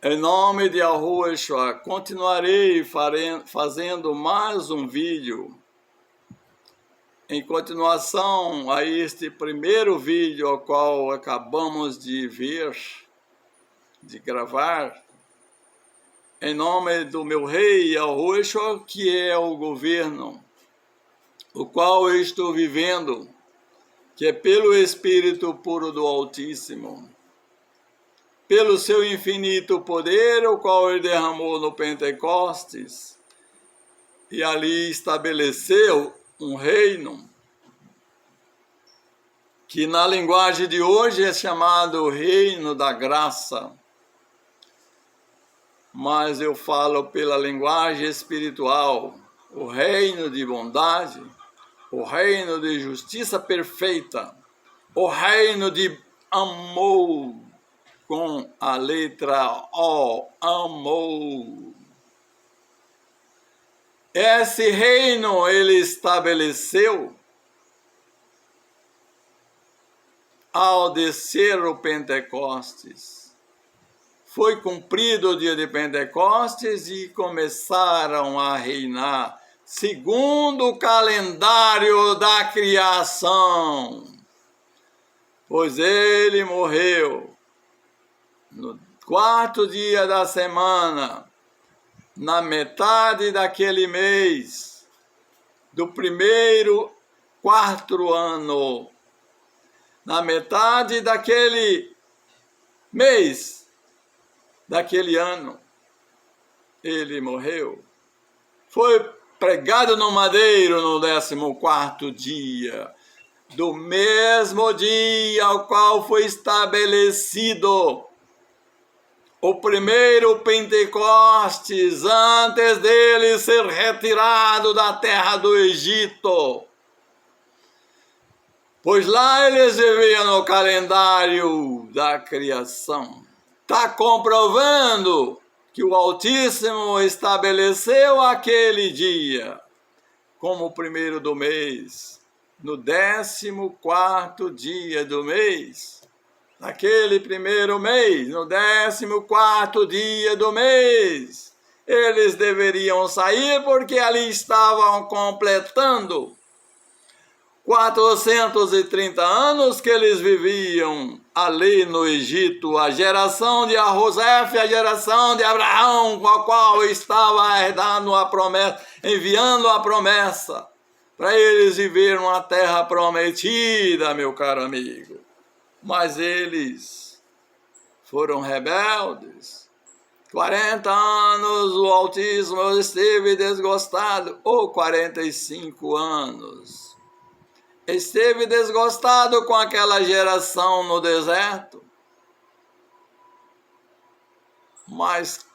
Em nome de Yahushua, continuarei fazendo mais um vídeo em continuação a este primeiro vídeo ao qual acabamos de ver, de gravar, em nome do meu rei Yahushua, que é o governo, o qual eu estou vivendo, que é pelo Espírito puro do Altíssimo, pelo seu infinito poder, o qual ele derramou no Pentecostes, e ali estabeleceu um reino, que na linguagem de hoje é chamado Reino da Graça, mas eu falo pela linguagem espiritual, o reino de bondade, o reino de justiça perfeita, o reino de amor, com a letra O, amor. Esse reino ele estabeleceu ao descer o Pentecostes. Foi cumprido o dia de Pentecostes e começaram a reinar segundo o calendário da criação, pois ele morreu no quarto dia da semana, na metade daquele mês, do primeiro quarto ano, na metade daquele mês, daquele ano, ele morreu. Foi pregado no madeiro no 14º dia, do mesmo dia ao qual foi estabelecido o primeiro Pentecostes, antes dele ser retirado da terra do Egito. Pois lá eles viviam no calendário da criação. Está comprovando que o Altíssimo estabeleceu aquele dia como o primeiro do mês, no 14º dia do mês. Naquele primeiro mês, no 14º dia do mês, eles deveriam sair porque ali estavam completando 430 anos que eles viviam ali no Egito, a geração de José, a geração de Abraão, com a qual estava herdando a promessa, enviando a promessa, para eles viverem uma terra prometida, meu caro amigo. Mas eles foram rebeldes. 40 anos o Altíssimo esteve desgostado, ou 45 anos. Esteve desgostado com aquela geração no deserto. Mas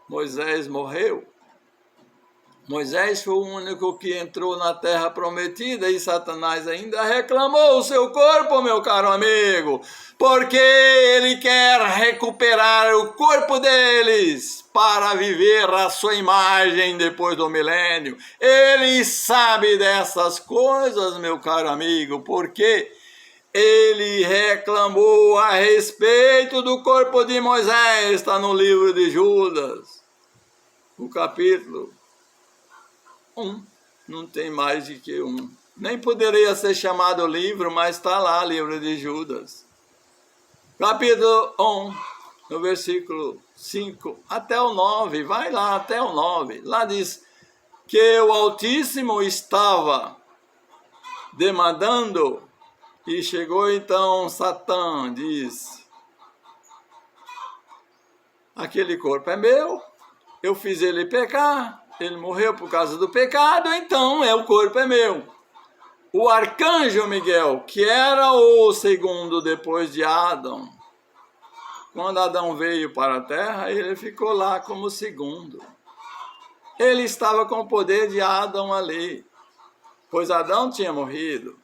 Moisés morreu. Moisés foi o único que entrou na terra prometida e Satanás ainda reclamou o seu corpo, meu caro amigo, porque ele quer recuperar o corpo deles para viver a sua imagem depois do milênio. Ele sabe dessas coisas, meu caro amigo, porque ele reclamou a respeito do corpo de Moisés, está no livro de Judas, o capítulo 1, não tem mais de que 1. Nem poderia ser chamado livro, mas está lá, livro de Judas. Capítulo 1, no versículo 5 até o 9, vai lá até o 9. Lá diz que o Altíssimo estava demandando, e chegou então Satã, diz: aquele corpo é meu, eu fiz ele pecar, ele morreu por causa do pecado, então o corpo é meu. O arcanjo Miguel, que era o segundo depois de Adão, quando Adão veio para a terra, ele ficou lá como segundo. Ele estava com o poder de Adão ali, pois Adão tinha morrido.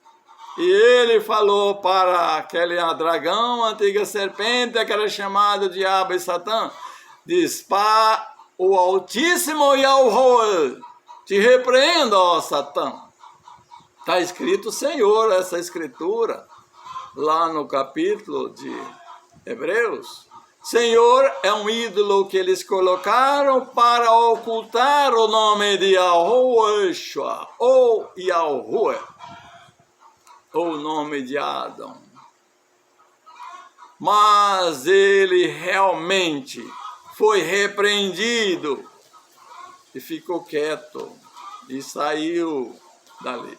E ele falou para aquele dragão, antiga serpente, que era chamado Diabo e Satã, diz: para o Altíssimo Yahuwah, te repreenda, ó Satã. Está escrito Senhor, essa escritura, lá no capítulo de Hebreus. Senhor é um ídolo que eles colocaram para ocultar o nome de Yahushua, ou Yahuwah, ou o nome de Adão. Mas ele realmente foi repreendido e ficou quieto e saiu dali.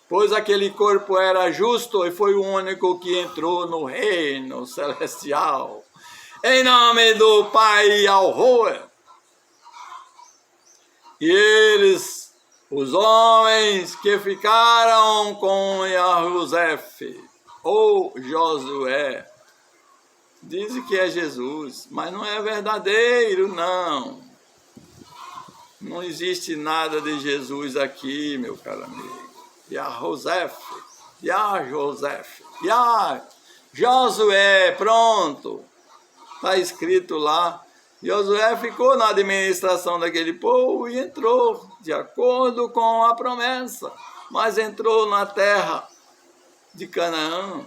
Pois aquele corpo era justo e foi o único que entrou no reino celestial. Em nome do Pai Yahuwah. E eles, os homens que ficaram com Yahuzef, ou Josué, dizem que é Jesus, mas não é verdadeiro, não. Não existe nada de Jesus aqui, meu caro amigo. Yahuzef, Josué, pronto. Está escrito lá. Josué ficou na administração daquele povo e entrou de acordo com a promessa. Mas entrou na terra de Canaã.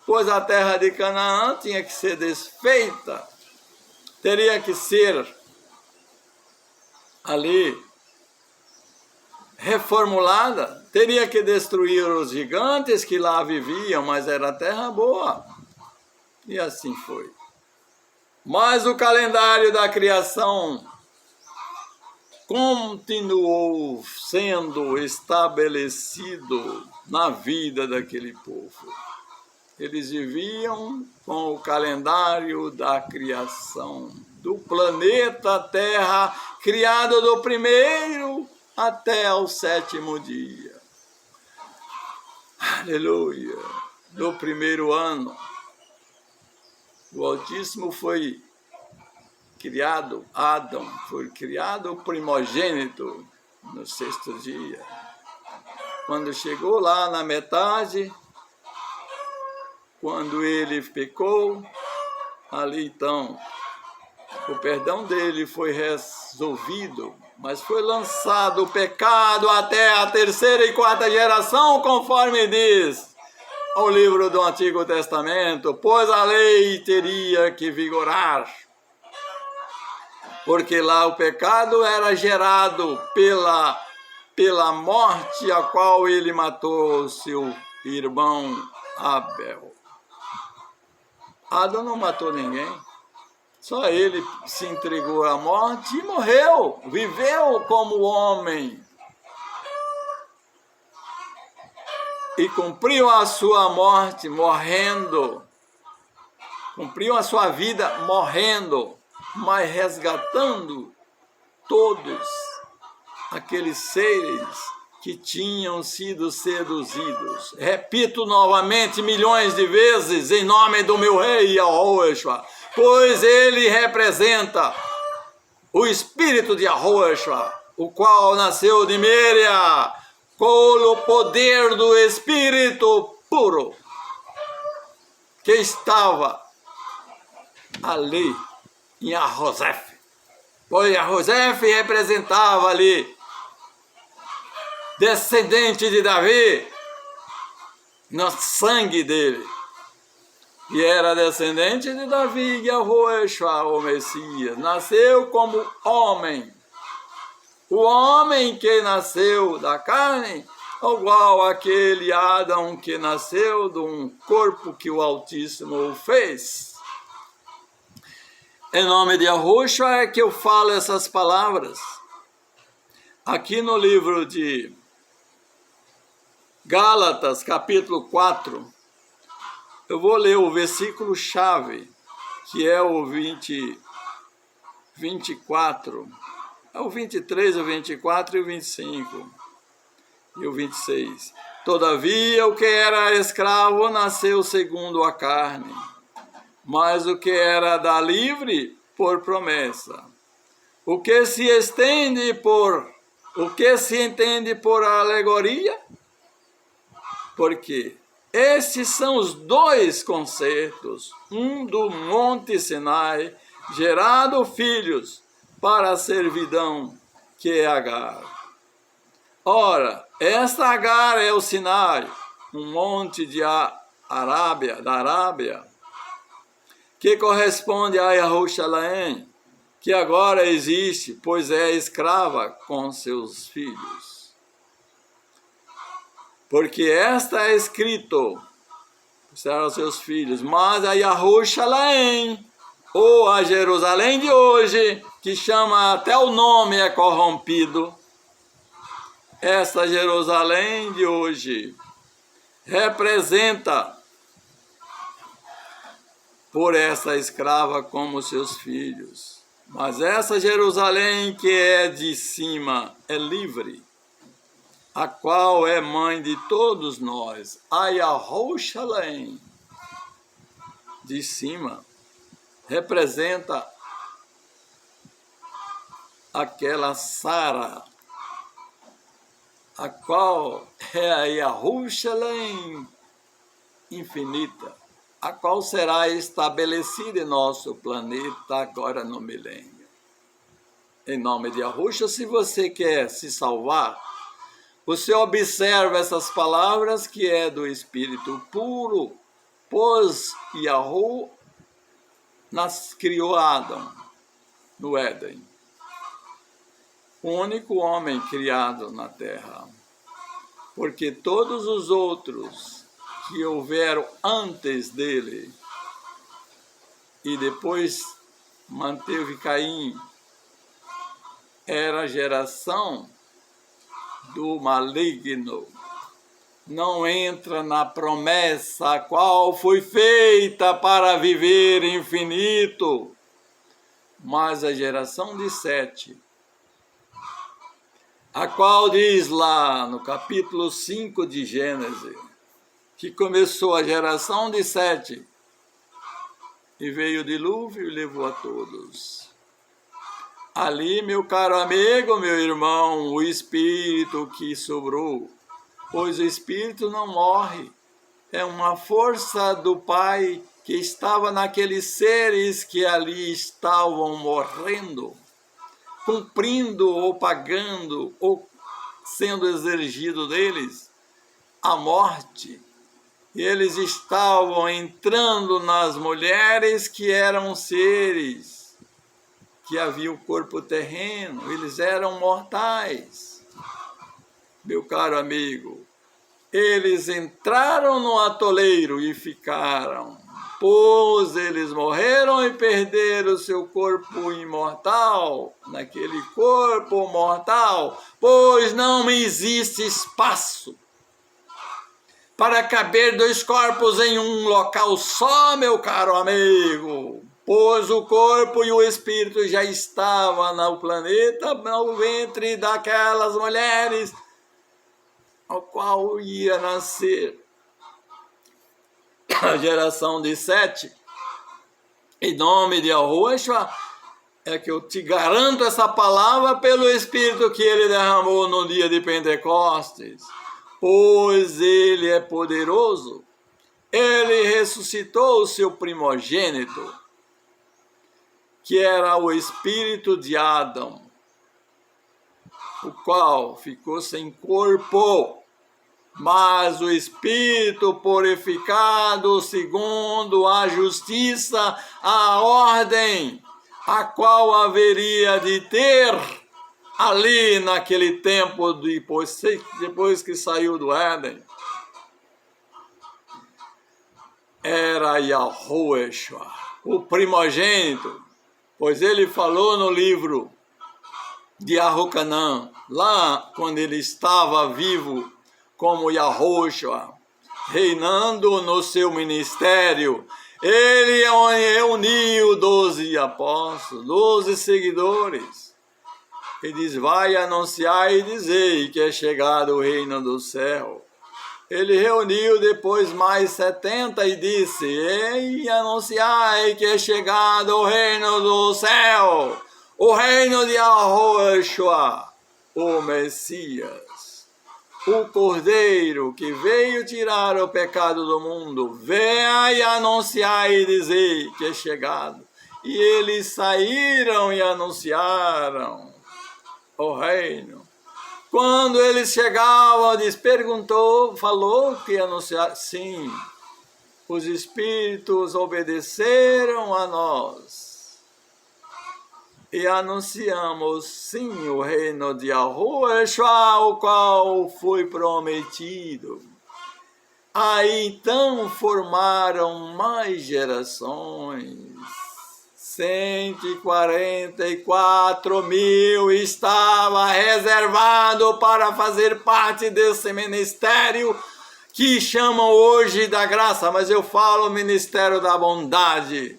Pois a terra de Canaã tinha que ser desfeita. Teria que ser ali reformulada. Teria que destruir os gigantes que lá viviam, mas era terra boa. E assim foi. Mas o calendário da criação continuou sendo estabelecido na vida daquele povo. Eles viviam com o calendário da criação do planeta Terra, criado do primeiro até o 7º dia. Aleluia! Do primeiro ano. O Altíssimo foi criado, Adão foi criado primogênito no 6º dia. Quando chegou lá na metade, quando ele pecou, ali então, o perdão dele foi resolvido, mas foi lançado o pecado até a 3ª e 4ª geração, conforme diz ao livro do Antigo Testamento, pois a lei teria que vigorar, porque lá o pecado era gerado pela morte a qual ele matou seu irmão Abel. Adão não matou ninguém, só ele se entregou à morte e morreu, viveu como homem. E cumpriu a sua morte morrendo, cumpriu a sua vida morrendo, mas resgatando todos aqueles seres que tinham sido seduzidos. Repito novamente milhões de vezes, em nome do meu rei Yahushua, pois ele representa o espírito de Yahushua, o qual nasceu de Méria, com o poder do Espírito puro, que estava ali em Arrozef. Pois Arrozef representava ali, descendente de Davi, no sangue dele. E era descendente de Davi, Yahushua, o Messias, nasceu como homem. O homem que nasceu da carne, igual aquele Adão que nasceu de um corpo que o Altíssimo fez. Em nome de Yahushua é que eu falo essas palavras. Aqui no livro de Gálatas, capítulo 4, eu vou ler o versículo-chave, que é o 24. É o 23, o 24 e o 25. E o 26. Todavia, o que era escravo nasceu segundo a carne, mas o que era da livre, por promessa. O que se entende por alegoria? Porque estes são os dois conceitos, um do Monte Sinai, gerado filhos, para a servidão, que é Agar. Ora, esta Agar é o Sinai, um monte da Arábia, que corresponde a Jerusalém, que agora existe, pois é escrava com seus filhos. Porque esta é escrito, serão seus filhos, mas a Jerusalém, ou a Jerusalém de hoje, que chama até o nome é corrompido, esta Jerusalém de hoje representa por essa escrava como seus filhos. Mas essa Jerusalém que é de cima é livre, a qual é mãe de todos nós. A Jerusalém de cima representa aquela Sara, a qual é a Jerusalém infinita, a qual será estabelecida em nosso planeta agora no milênio. Em nome de Yahushua, se você quer se salvar, você observa essas palavras que é do Espírito puro, pois Yahu criou Adão no Éden, o único homem criado na terra, porque todos os outros que houveram antes dele e depois manteve Caim, era a geração do maligno, não entra na promessa a qual foi feita para viver infinito, mas a geração de Sete, a qual diz lá no capítulo 5 de Gênesis, que começou a geração de Sete, e veio o dilúvio e levou a todos. Ali, meu caro amigo, meu irmão, o Espírito que sobrou, pois o Espírito não morre, é uma força do Pai que estava naqueles seres que ali estavam morrendo, cumprindo ou pagando ou sendo exigido deles a morte. E eles estavam entrando nas mulheres que eram seres que havia o corpo terreno, eles eram mortais. Meu caro amigo, eles entraram no atoleiro e ficaram, pois eles morreram e perderam seu corpo imortal, naquele corpo mortal, pois não existe espaço para caber dois corpos em um local só, meu caro amigo. Pois o corpo e o espírito já estavam no planeta, no ventre daquelas mulheres, ao qual ia nascer a geração de Sete. Em nome de Yahushua, é que eu te garanto essa palavra pelo Espírito que ele derramou no dia de Pentecostes. Pois ele é poderoso, ele ressuscitou o seu primogênito, que era o espírito de Adão, o qual ficou sem corpo, mas o espírito purificado segundo a justiça, a ordem, a qual haveria de ter ali naquele tempo, depois que saiu do Éden, era Yahushua, o primogênito. Pois ele falou no livro de Arrocanã, lá quando ele estava vivo como Yahushua, reinando no seu ministério, ele reuniu 12 apóstolos, 12 seguidores, e diz, vai anunciar e dizer que é chegado o reino do céu. Ele reuniu depois mais 70 e disse, e anunciai que é chegado o reino do céu, o reino de Yahushua, o Messias, o Cordeiro que veio tirar o pecado do mundo. Venha e anunciar e dizer que é chegado. E eles saíram e anunciaram o reino. Quando eles chegavam, perguntou, falou que ia anunciar, sim, os espíritos obedeceram a nós e anunciamos, sim, o reino de Yahushua, o qual foi prometido. Aí então formaram mais gerações. 144.000 estava reservado para fazer parte desse ministério que chamam hoje da graça, mas eu falo ministério da bondade,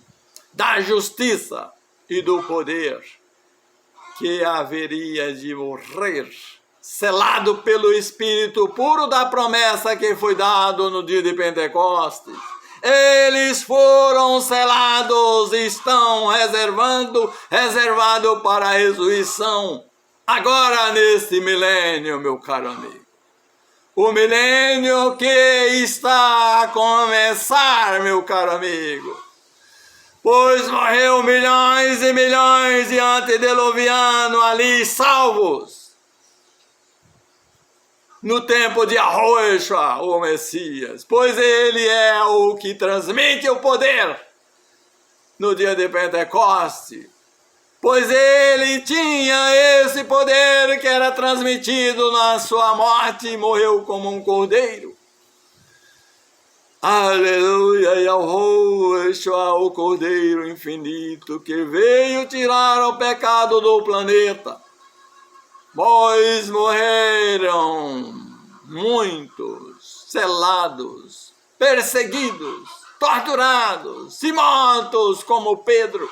da justiça e do poder, que haveria de morrer, selado pelo Espírito puro da promessa que foi dado no dia de Pentecostes. Eles foram selados e estão reservado para a ressurreição, agora neste milênio, meu caro amigo. O milênio que está a começar, meu caro amigo. Pois morreu milhões e milhões de antediluvianos ali salvos. No tempo de Yahushua, o Messias, pois ele é o que transmite o poder no dia de Pentecoste, pois ele tinha esse poder que era transmitido na sua morte e morreu como um cordeiro. Aleluia, Yahushua, o cordeiro infinito que veio tirar o pecado do planeta. Pois morreram muitos, selados, perseguidos, torturados e mortos como Pedro.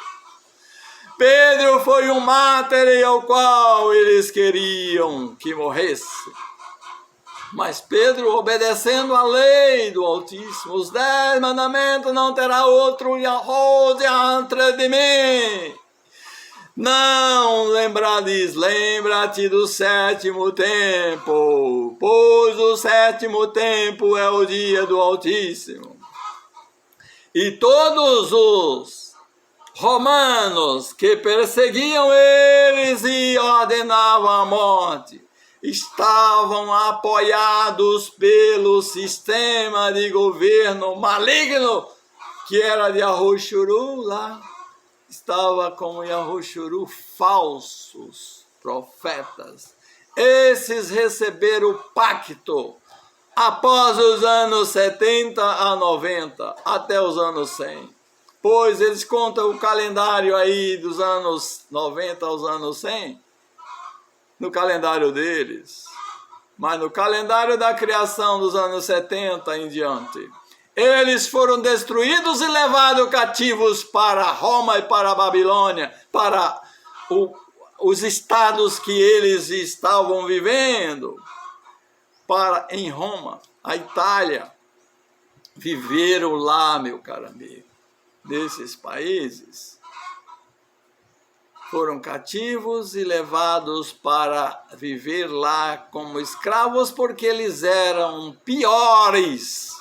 Pedro foi um mártir ao qual eles queriam que morresse. Mas Pedro, obedecendo a lei do Altíssimo, os 10 mandamentos, não terá outro Yahweh diante de mim. Não lembra-te do sétimo tempo, pois o sétimo tempo é o dia do Altíssimo. E todos os romanos que perseguiam eles e ordenavam a morte, estavam apoiados pelo sistema de governo maligno que era de Yahushuru lá. Estava com Yahushuru falsos profetas. Esses receberam o pacto após os anos 70 a 90, até os anos 100. Pois eles contam o calendário aí dos anos 90 aos anos 100, no calendário deles. Mas no calendário da criação dos anos 70 em diante, eles foram destruídos e levados cativos para Roma e para a Babilônia, para os estados que eles estavam vivendo, em Roma, a Itália. Viveram lá, meu caro amigo, desses países. Foram cativos e levados para viver lá como escravos, porque eles eram piores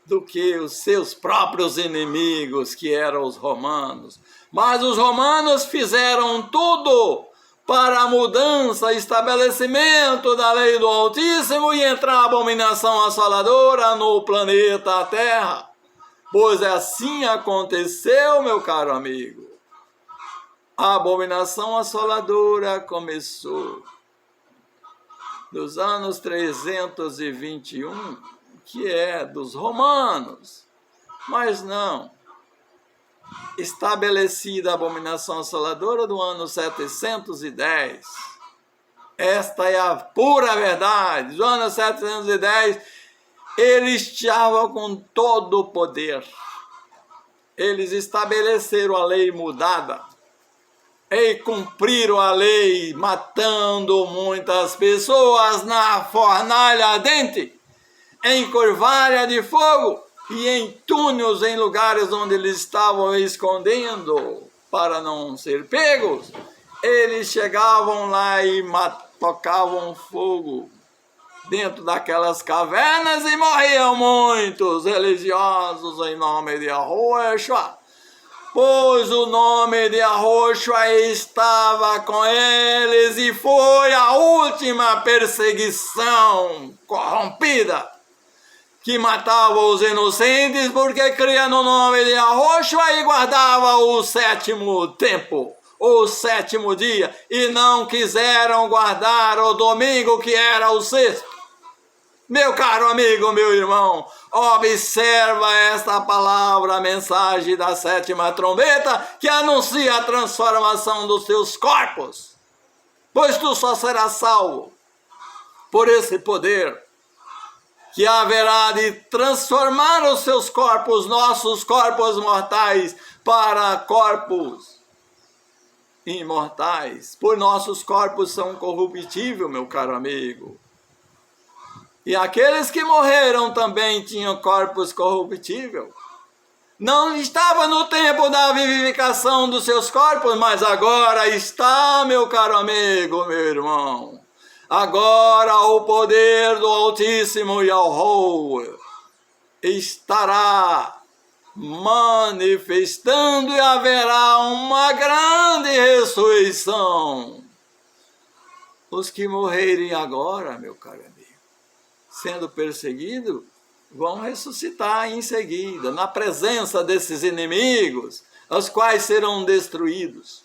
do que os seus próprios inimigos, que eram os romanos. Mas os romanos fizeram tudo para a mudança, estabelecimento da lei do Altíssimo e entrar a abominação assoladora no planeta Terra. Pois assim aconteceu, meu caro amigo. A abominação assoladora começou nos anos 321, que é dos romanos, mas não. Estabelecida a abominação assoladora do ano 710. Esta é a pura verdade. Do ano 710, eles estavam com todo o poder. Eles estabeleceram a lei mudada e cumpriram a lei, matando muitas pessoas na fornalha ardente, em corvalha de fogo e em túneis, em lugares onde eles estavam escondendo para não ser pegos. Eles chegavam lá e tocavam fogo dentro daquelas cavernas e morriam muitos religiosos em nome de Yahushua, pois o nome de Yahushua estava com eles e foi a última perseguição corrompida que matava os inocentes porque cria no nome de Yahushua e guardava o sétimo tempo, o sétimo dia, e não quiseram guardar o domingo, que era o sexto. Meu caro amigo, meu irmão, observa esta palavra, a mensagem da sétima trombeta, que anuncia a transformação dos teus corpos, pois tu só serás salvo por esse poder que haverá de transformar os seus corpos, nossos corpos mortais, para corpos imortais, pois nossos corpos são corruptíveis, meu caro amigo. E aqueles que morreram também tinham corpos corruptíveis. Não estava no tempo da vivificação dos seus corpos, mas agora está, meu caro amigo, meu irmão. Agora o poder do Altíssimo Yahuwah estará manifestando e haverá uma grande ressurreição. Os que morrerem agora, meu caro amigo, sendo perseguidos, vão ressuscitar em seguida, na presença desses inimigos, os quais serão destruídos.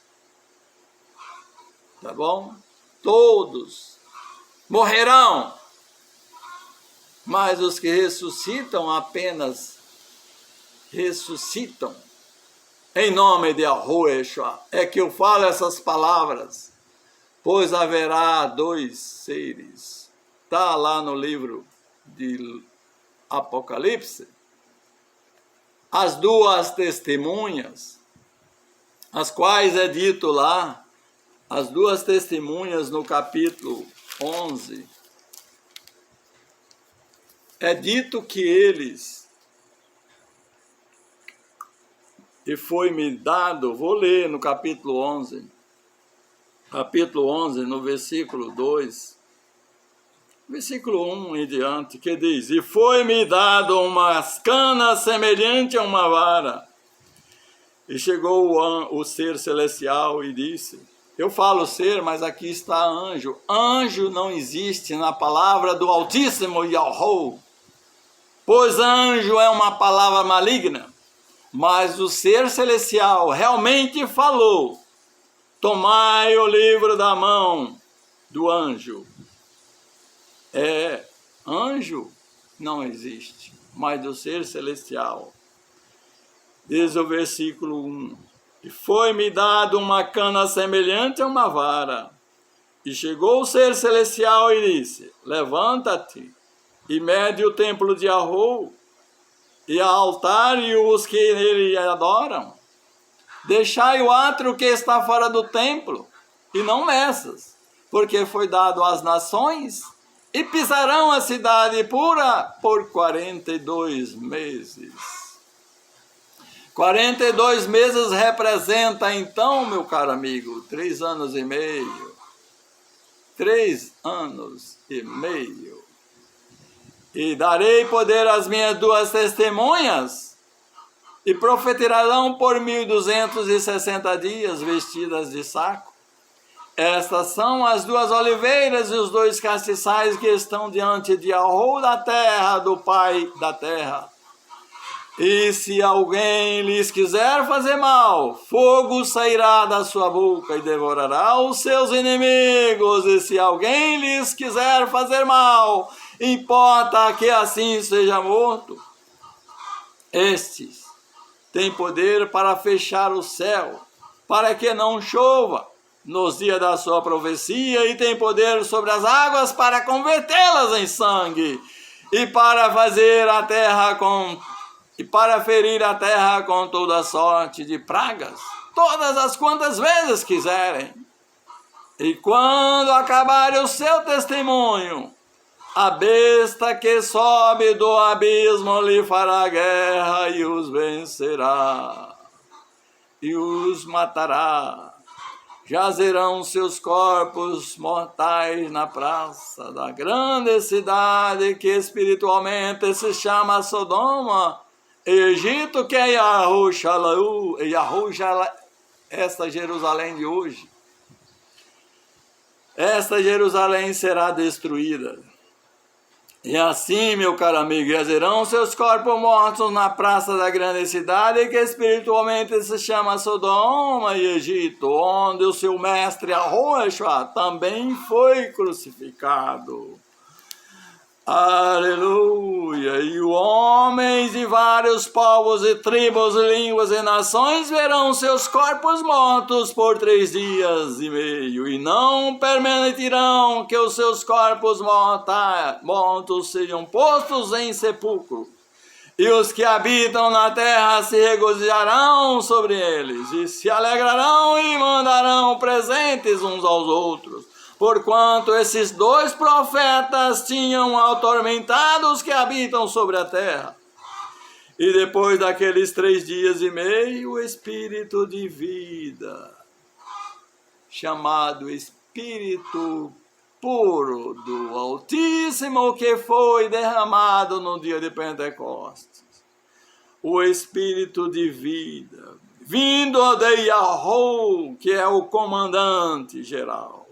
Tá bom? Todos morrerão, mas os que ressuscitam apenas ressuscitam em nome de Yahushua. É que eu falo essas palavras, pois haverá dois seres. Está lá no livro de Apocalipse, as duas testemunhas, as quais é dito lá, as duas testemunhas no capítulo 11, é dito que eles, e foi-me dado, vou ler no capítulo 11, no versículo 2, versículo 1 em diante, que diz: e foi-me dado uma cana semelhante a uma vara, e chegou o ser celestial e disse, eu falo ser, mas aqui está anjo. Anjo não existe na palavra do Altíssimo Yahuwah, pois anjo é uma palavra maligna, mas o ser celestial realmente falou, tomai o livro da mão do anjo. Anjo não existe, mas do ser celestial. Diz o versículo 1, e foi-me dado uma cana semelhante a uma vara, e chegou o ser celestial e disse, levanta-te, e mede o templo de Yahuwah, e o altar e os que nele adoram. Deixai o átrio que está fora do templo, e não meças, porque foi dado às nações, e pisarão a cidade pura por 42 meses. 42 meses representa, então, meu caro amigo, 3 anos e meio. 3 anos e meio. E darei poder às minhas duas testemunhas, e profetizarão por 1260 dias, vestidas de saco. Estas são as duas oliveiras e os dois castiçais que estão diante de Yahuwah da terra, do Pai da terra. E se alguém lhes quiser fazer mal, fogo sairá da sua boca e devorará os seus inimigos. E se alguém lhes quiser fazer mal, importa que assim seja morto. Estes têm poder para fechar o céu, para que não chova nos dias da sua profecia, e tem poder sobre as águas para convertê-las em sangue, e para fazer a terra para ferir a terra com toda sorte de pragas, todas as quantas vezes quiserem. E quando acabar o seu testemunho, a besta que sobe do abismo lhe fará guerra e os vencerá, e os matará. Jazerão seus corpos mortais na praça da grande cidade que espiritualmente se chama Sodoma, Egito, que é Yahushua, esta Jerusalém de hoje. Esta Jerusalém será destruída. E assim, meu caro amigo, jazerão seus corpos mortos na praça da grande cidade, que espiritualmente se chama Sodoma e Egito, onde o seu mestre Yahushua também foi crucificado. Aleluia! E homens de vários povos e tribos, línguas e nações verão seus corpos mortos por 3 dias e meio, e não permitirão que os seus corpos mortos sejam postos em sepulcro. E os que habitam na terra se regozijarão sobre eles, e se alegrarão e mandarão presentes uns aos outros, porquanto esses 2 profetas tinham atormentado os que habitam sobre a terra. E depois daqueles 3 dias e meio, o Espírito de vida, chamado Espírito puro do Altíssimo, que foi derramado no dia de Pentecostes, o Espírito de vida, vindo de Yahu, que é o comandante geral,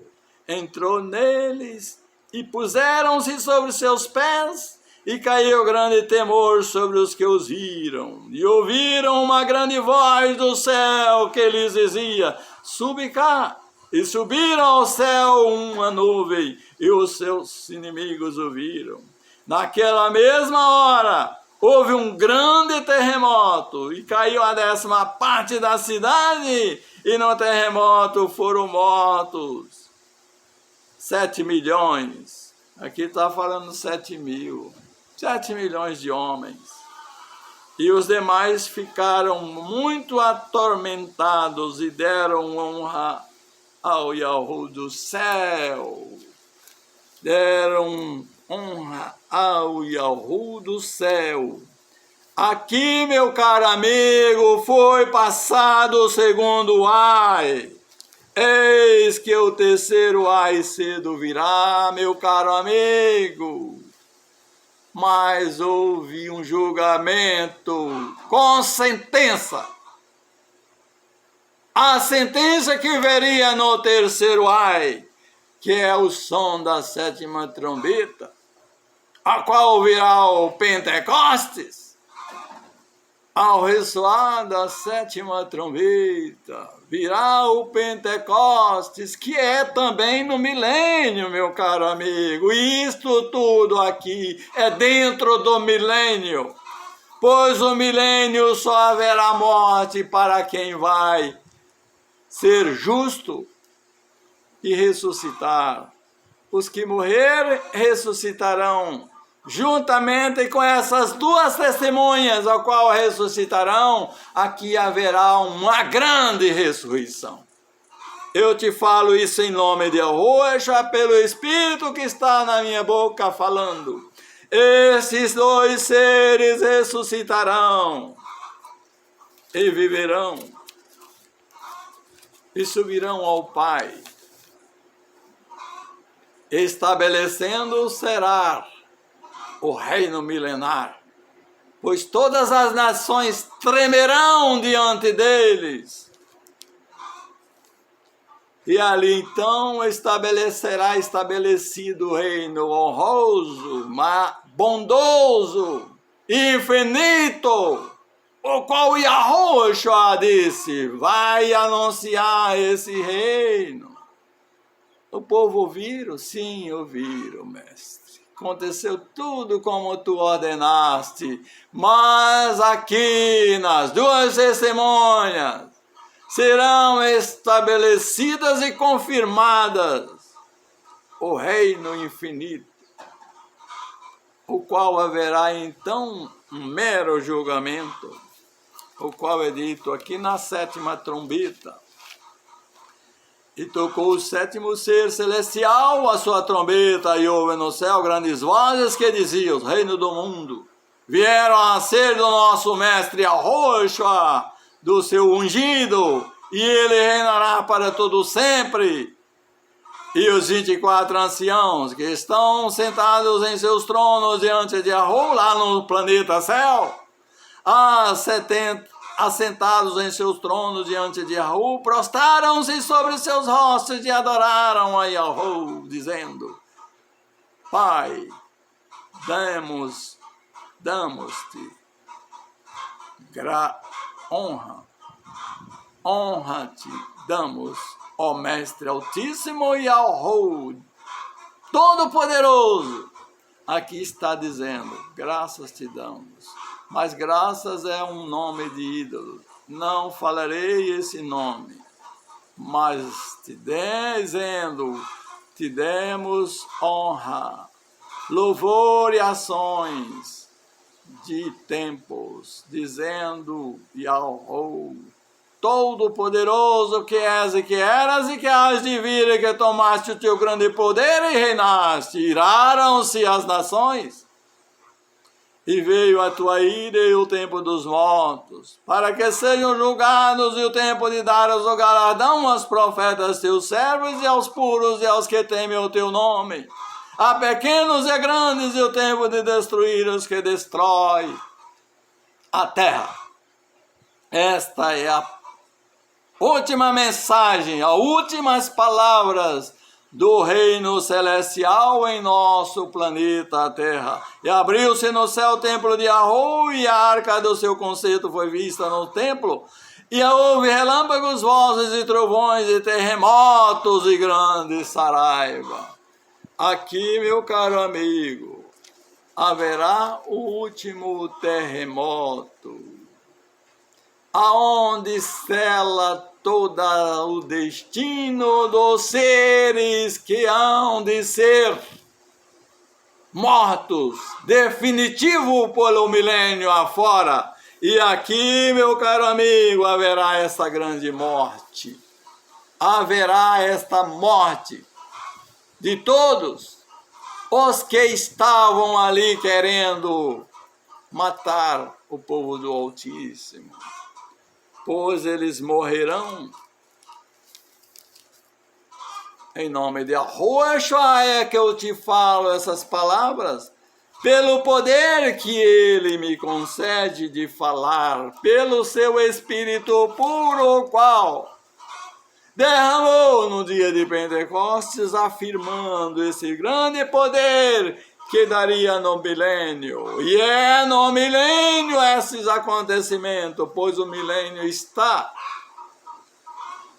entrou neles e puseram-se sobre seus pés, e caiu grande temor sobre os que os viram, e ouviram uma grande voz do céu que lhes dizia: subi cá. E subiram ao céu uma nuvem, e os seus inimigos o viram. Naquela mesma hora, houve um grande terremoto, e caiu a 10ª parte da cidade, e no terremoto foram mortos 7 milhões. Aqui está falando 7 mil. 7 milhões de homens. E os demais ficaram muito atormentados e deram honra ao Yahu do céu. Deram honra ao Yahu do céu. Aqui, meu caro amigo, foi passado o 2º ai. Eis que o 3º ai cedo virá, meu caro amigo. Mas houve um julgamento com sentença. A sentença que viria no 3º ai, que é o som da 7ª trombeta, a qual virá o Pentecostes, ao ressoar da 7ª trombeta, virá o Pentecostes, que é também no milênio, meu caro amigo. E isto tudo aqui é dentro do milênio, pois o milênio só haverá morte para quem vai ser justo e ressuscitar. Os que morrerem ressuscitarão, juntamente com essas 2 testemunhas, a qual ressuscitarão. Aqui haverá uma grande ressurreição. Eu te falo isso em nome de Yahushua, pelo Espírito que está na minha boca falando. Esses 2 seres ressuscitarão e viverão, e subirão ao Pai, estabelecendo será o reino milenar, pois todas as nações tremerão diante deles. E ali então estabelecerá estabelecido o reino honroso, bondoso, infinito, o qual Yahushua disse: vai anunciar esse reino. O povo ouviram? Sim, ouviram, mestre. Aconteceu tudo como tu ordenaste, mas aqui nas 2 testemunhas serão estabelecidas e confirmadas o reino infinito, o qual haverá então um mero julgamento, o qual é dito aqui na 7ª trombeta. E tocou o 7º ser celestial a sua trombeta, e houve no céu grandes vozes que diziam: os reinos do mundo vieram a ser do nosso mestre Yahushua, do seu ungido, e ele reinará para todo sempre. E os 24 anciãos que estão sentados em seus tronos diante de Yahu, lá no planeta céu, assentados em seus tronos diante de Yahu, prostraram-se sobre seus rostos e adoraram a Yahu, dizendo: Pai, damos-te honra. Honra-te damos, ó Mestre Altíssimo e ao Rei Todo-Poderoso. Aqui está dizendo, graças te damos. Mas graças é um nome de ídolo. Não falarei esse nome. Mas te demos honra, louvor e ações de tempos, dizendo e ao Rei Todo-Poderoso que és e que eras e que has de vir e que tomaste o teu grande poder e reinaste. Iraram-se as nações e veio a tua ira e o tempo dos mortos, para que sejam julgados e o tempo de dares o galardão aos profetas teus servos e aos puros e aos que temem o teu nome, a pequenos e grandes, e o tempo de destruir os que destrói a terra. Esta é a última mensagem, as últimas palavras do reino celestial em nosso planeta Terra. E abriu-se no céu o templo de Yahweh, e a arca do seu concerto foi vista no templo, e houve relâmpagos, vozes e trovões e terremotos e grande saraiva. Aqui, meu caro amigo, haverá o último terremoto, aonde sela todo o destino dos seres que hão de ser mortos, definitivo pelo milênio afora. E aqui, meu caro amigo, haverá essa grande morte. Haverá esta morte de todos os que estavam ali querendo matar o povo do Altíssimo, pois eles morrerão em nome de Yahushua. É que eu te falo essas palavras, pelo poder que ele me concede de falar, pelo seu Espírito puro, o qual derramou no dia de Pentecostes, afirmando esse grande poder que daria no milênio. E é no milênio esses acontecimentos, pois o milênio está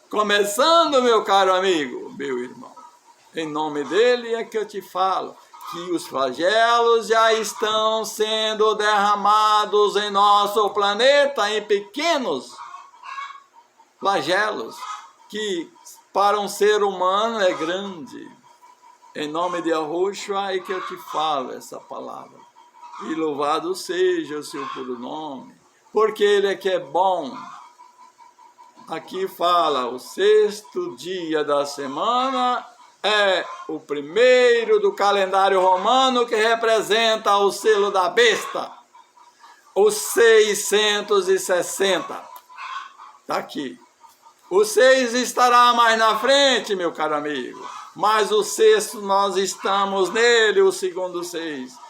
começando, meu caro amigo, meu irmão. Em nome dele é que eu te falo que os flagelos já estão sendo derramados em nosso planeta, em pequenos flagelos, que para um ser humano é grande. Em nome de Yahushua é que eu te falo essa palavra. E louvado seja o seu puro nome, porque ele é que é bom. Aqui fala, o sexto dia da semana é o primeiro do calendário romano, que representa o selo da besta, os 660. Está aqui. O 6 estará mais na frente, meu caro amigo. Mas o sexto nós estamos nele, o segundo 6.